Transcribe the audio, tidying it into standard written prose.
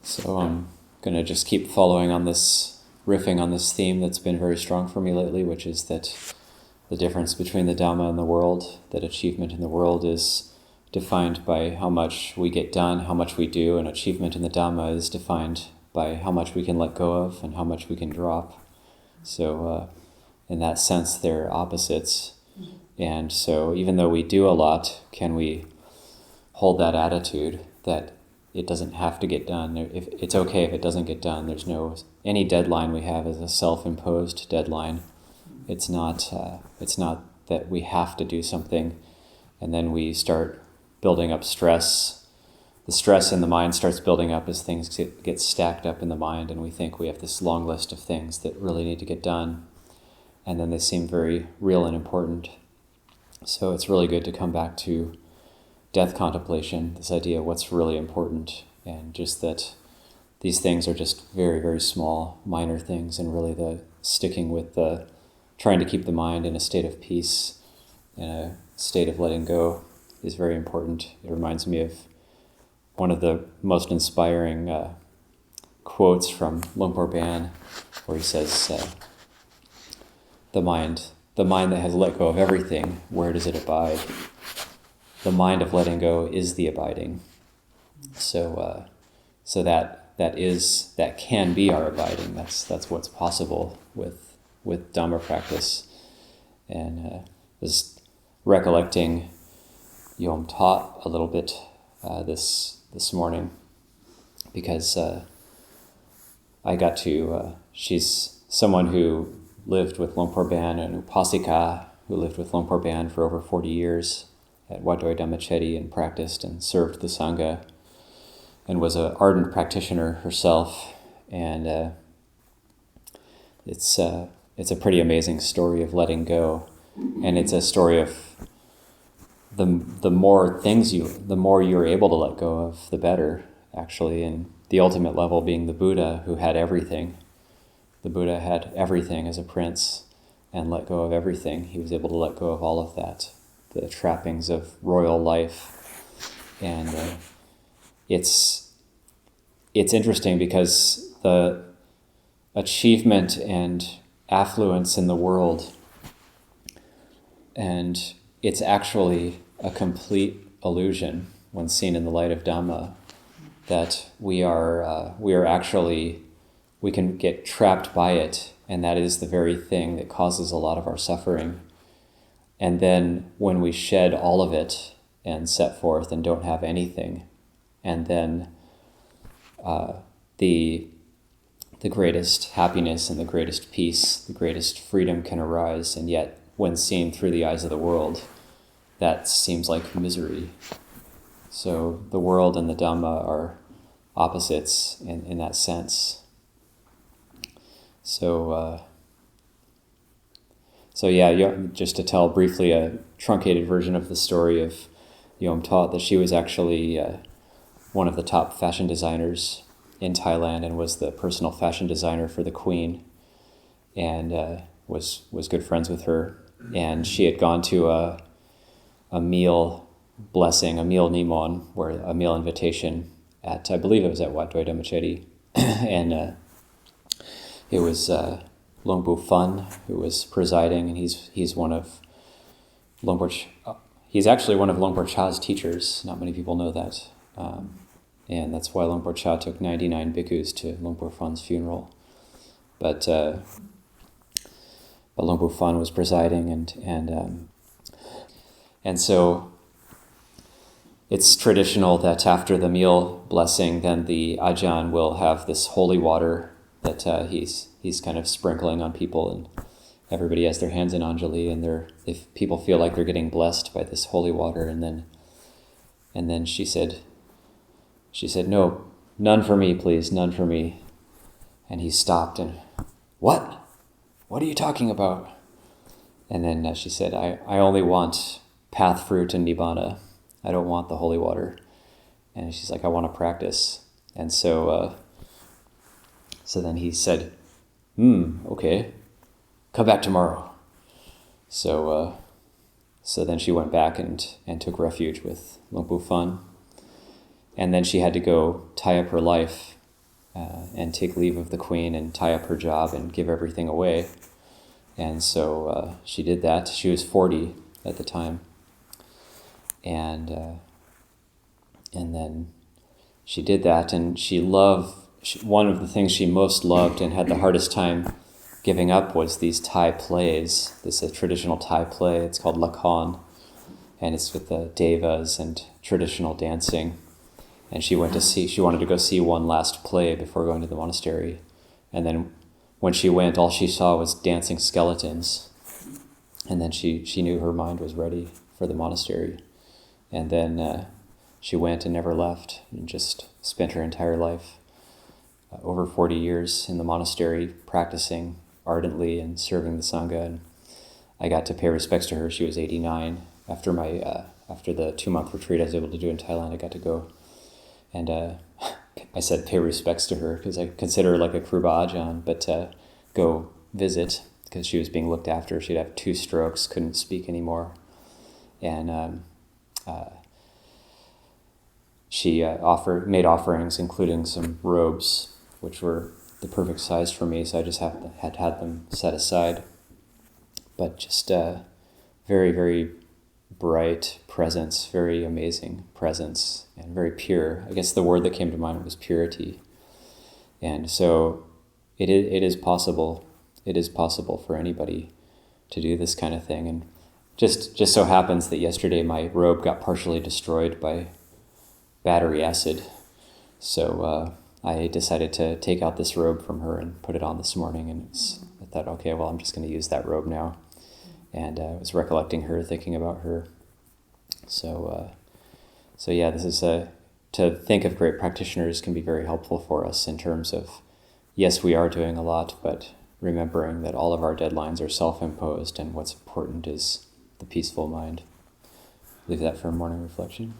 So I'm going to just keep following on this, riffing on this theme that's been very strong for me lately, which is that the difference between the Dhamma and the world, that achievement in the world is defined by how much we get done, how much we do, and achievement in the Dhamma is defined by how much we can let go of and how much we can drop. So in that sense, they're opposites. And so even though we do a lot, can we hold that attitude that it doesn't have to get done? If it's okay if it doesn't get done. There's no, any deadline we have is a self-imposed deadline. It's not that we have to do something, and then we start building up stress. The stress in the mind starts building up as things get stacked up in the mind, and we think we have this long list of things that really need to get done, and then they seem very real and important. So it's really good to come back to death contemplation, this idea of what's really important, and just that these things are just very, very small, minor things, and really the sticking with the trying to keep the mind in a state of peace, in a state of letting go, is very important. It reminds me of one of the most inspiring quotes from Luang Por Ban, where he says, the mind that has let go of everything, where does it abide? The mind of letting go is the abiding. So that can be our abiding. That's what's possible with Dhamma practice. And was recollecting Yom taught a little bit this morning, because I got to, she's someone who lived with Luang Por Ban, an upasika who lived with Luang Por Ban for over 40 years at Wat Doi Dhammachedi, and practiced and served the Sangha, and was an ardent practitioner herself. And it's a pretty amazing story of letting go, and it's a story of the more you're able to let go of, the better, actually. And the ultimate level being the Buddha, who had everything. The Buddha had everything as a prince and let go of everything. He was able to let go of all of that, the trappings of royal life. And it's interesting because the achievement and affluence in the world, and it's actually a complete illusion when seen in the light of Dhamma, that we can get trapped by it, and that is the very thing that causes a lot of our suffering. And then when we shed all of it and set forth and don't have anything, and then the greatest happiness and the greatest peace, the greatest freedom can arise, and yet when seen through the eyes of the world, that seems like misery. So the world and the Dhamma are opposites in that sense. So yeah, just to tell briefly a truncated version of the story of Yom taught, that she was actually one of the top fashion designers in Thailand, and was the personal fashion designer for the Queen, and was good friends with her. And she had gone to a meal blessing, a meal nimon, where a meal invitation at, I believe it was at Wat Doi Dhammachedi, and it was Luang Pu Fun who was presiding, and he's one of he's actually one of Luang Por Cha's teachers. Not many people know that, and that's why Luang Por Cha took 99 bhikkhus to Luang Por Fun's funeral. But Luang Pu Fun was presiding, and so it's traditional that after the meal blessing, then the Ajahn will have this holy water that he's kind of sprinkling on people, and everybody has their hands in Anjali, and if people feel like they're getting blessed by this holy water, and then she said, "No, none for me, please, none for me." And he stopped and, "What are you talking about?" And then she said, I only want path fruit and nibbana. I don't want the holy water." And she's like, "I want to practice." And so then he said, "Okay, come back tomorrow." So then she went back and took refuge with Luang Pu Fun. And then she had to go tie up her life and take leave of the queen and tie up her job and give everything away. And so she did that. She was 40 at the time. And then she did that, and one of the things she most loved and had the hardest time giving up was these Thai plays. This is a traditional Thai play. It's called Lakon, and it's with the devas and traditional dancing. And she wanted to go see one last play before going to the monastery. And then when she went, all she saw was dancing skeletons. And then she knew her mind was ready for the monastery. And then she went and never left, and just spent her entire life, over 40 years in the monastery, practicing ardently and serving the Sangha. And I got to pay respects to her. She was 89. After the 2-month retreat I was able to do in Thailand, I got to go. And I said pay respects to her because I consider her like a Kruba Ajahn, but go visit because she was being looked after. She'd have 2 strokes, couldn't speak anymore. And she made offerings, including some robes, which were the perfect size for me, so I just had them set aside. But just very, very bright presence, very amazing presence, and very pure. I guess the word that came to mind was purity. And so it is possible. It is possible for anybody to do this kind of thing. And just so happens that yesterday my robe got partially destroyed by battery acid. So I decided to take out this robe from her and put it on this morning. And I thought, okay, well, I'm just going to use that robe now. And I was recollecting her, thinking about her. So yeah, this is to think of great practitioners can be very helpful for us in terms of, yes, we are doing a lot, but remembering that all of our deadlines are self-imposed, and what's important is the peaceful mind. Leave that for a morning reflection.